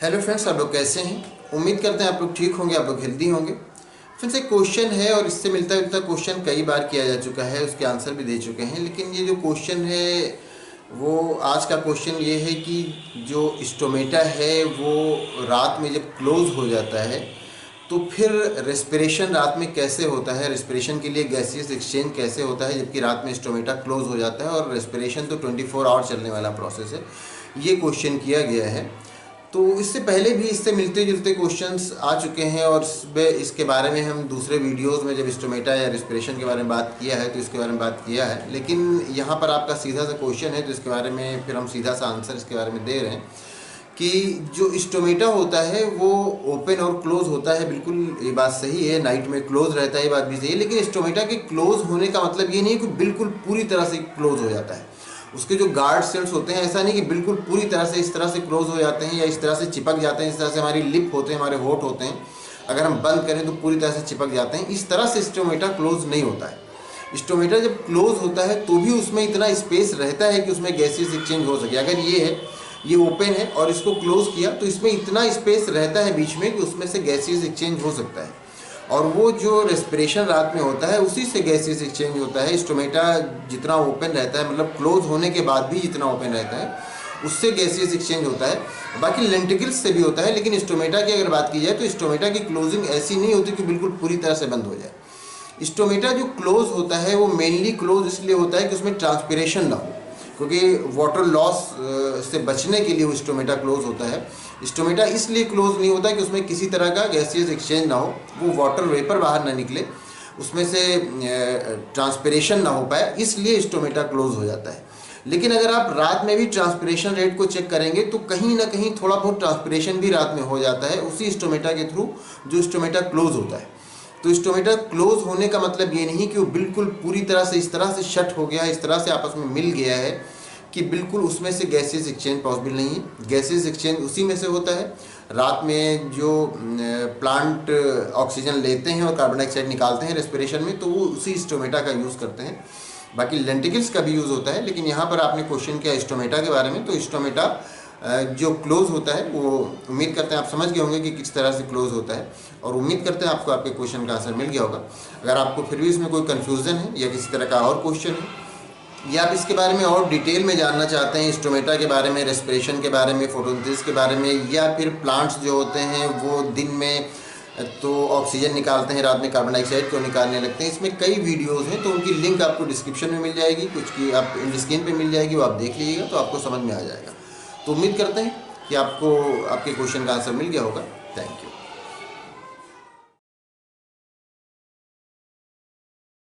Hello friends, आप लोग कैसे हैं? उम्मीद करते हैं आप लोग ठीक होंगे, आप लोग हेल्दी होंगे। फ्रेंड्स, एक क्वेश्चन है और इससे मिलता जुलता क्वेश्चन कई बार किया जा चुका है, उसके आंसर भी दे चुके हैं। लेकिन ये जो क्वेश्चन है वो आज का क्वेश्चन ये है कि जो स्टोमेटा है वो रात में जब क्लोज हो जाता है तो फिर रेस्पिरेशन रात में कैसे होता है, रेस्पिरेशन के लिए गैसियस एक्सचेंज कैसे होता है जबकि रात में स्टोमेटा क्लोज हो जाता है, और रेस्पिरेशन तो 24 आवर चलने वाला प्रोसेस है। ये क्वेश्चन किया गया है। तो इससे पहले भी इससे मिलते जुलते क्वेश्चंस आ चुके हैं और इसके बारे में हम दूसरे वीडियोस में जब स्टोमेटा या रेस्पिरेशन के बारे में बात किया है तो इसके बारे में बात किया है। लेकिन यहाँ पर आपका सीधा सा क्वेश्चन है तो इसके बारे में फिर हम सीधा सा आंसर इसके बारे में दे रहे हैं कि जो स्टोमेटा होता है वो ओपन और क्लोज होता है। बिल्कुल ये बात सही है, नाइट में क्लोज रहता है, ये बात भी सही है। लेकिन स्टोमेटा के क्लोज होने का मतलब ये नहीं है कि बिल्कुल पूरी तरह से क्लोज हो जाता है। उसके जो गार्ड सेल्स होते हैं, ऐसा नहीं कि बिल्कुल पूरी तरह से इस तरह से क्लोज हो जाते हैं या इस तरह से चिपक जाते हैं। इस तरह से हमारी लिप होते हैं, हमारे होठ होते हैं, अगर हम बंद करें तो पूरी तरह से चिपक जाते हैं। इस तरह से स्टोमेटा क्लोज नहीं होता है। स्टोमेटा जब क्लोज होता है तो भी उसमें इतना स्पेस रहता है कि उसमें गैसेस एक्सचेंज हो सके। अगर ये है, ये ओपन है और इसको क्लोज किया तो इसमें इतना स्पेस रहता है बीच में कि उसमें से गैसेस एक्सचेंज हो सकता है। और वो जो रेस्पिरेशन रात में होता है उसी से गैसेस एक्सचेंज होता है। स्टोमेटा जितना ओपन रहता है, मतलब क्लोज होने के बाद भी जितना ओपन रहता है उससे गैसेस एक्सचेंज होता है। बाकी लेंटिकल्स से भी होता है, लेकिन स्टोमेटा की अगर बात की जाए तो स्टोमेटा की क्लोजिंग ऐसी नहीं होती कि बिल्कुल पूरी तरह से बंद हो जाए। स्टोमेटा जो क्लोज होता है वो मेनली क्लोज इसलिए होता है कि उसमें ट्रांसपिरेशन ना हो, क्योंकि वाटर लॉस से बचने के लिए वो स्टोमेटा क्लोज होता है। स्टोमेटा इसलिए क्लोज नहीं होता कि उसमें किसी तरह का गैसियस एक्सचेंज ना हो, वो वाटर वेपर बाहर ना निकले, उसमें से ट्रांसपिरेशन ना हो पाए, इसलिए स्टोमेटा क्लोज हो जाता है। लेकिन अगर आप रात में भी ट्रांसपिरेशन रेट को चेक करेंगे तो कहीं ना कहीं थोड़ा बहुत ट्रांसपिरेशन भी रात में हो जाता है उसी स्टोमेटा के थ्रू जो स्टोमेटा क्लोज होता है। तो स्टोमेटा क्लोज होने का मतलब ये नहीं कि वो बिल्कुल पूरी तरह से इस तरह से शट हो गया है, इस तरह से आपस में मिल गया है कि बिल्कुल उसमें से गैसेस एक्सचेंज पॉसिबल नहीं है। गैसेस एक्सचेंज उसी में से होता है। रात में जो प्लांट ऑक्सीजन लेते हैं और कार्बन डाइऑक्साइड निकालते हैं रेस्पिरेशन में, तो वो उसी स्टोमेटा का यूज़ करते हैं। बाकी लेंटिकल्स का भी यूज़ होता है, लेकिन यहाँ पर आपने क्वेश्चन किया स्टोमेटा के बारे में, तो स्टोमेटा जो क्लोज होता है वो उम्मीद करते हैं आप समझ गए होंगे कि किस तरह से क्लोज होता है, और उम्मीद करते हैं आपको आपके क्वेश्चन का आंसर मिल गया होगा। अगर आपको फिर भी इसमें कोई कन्फ्यूज़न है या किसी तरह का और क्वेश्चन है या आप इसके बारे में और डिटेल में जानना चाहते हैं, स्टोमेटा के बारे में, रेस्पिरेशन के बारे में, फोटोसिंथेसिस के बारे में, या फिर प्लांट्स जो होते हैं वो दिन में तो ऑक्सीजन निकालते हैं, रात में कार्बन डाइऑक्साइड क्यों निकालने लगते हैं, इसमें कई वीडियोस हैं, तो उनकी लिंक आपको डिस्क्रिप्शन में मिल जाएगी, कुछ की आप इन स्क्रीन पे मिल जाएगी, वो आप देख लीजिएगा तो आपको समझ में आ जाएगा। तो उम्मीद करते हैं कि आपको आपके क्वेश्चन का आंसर मिल गया होगा। Thank you.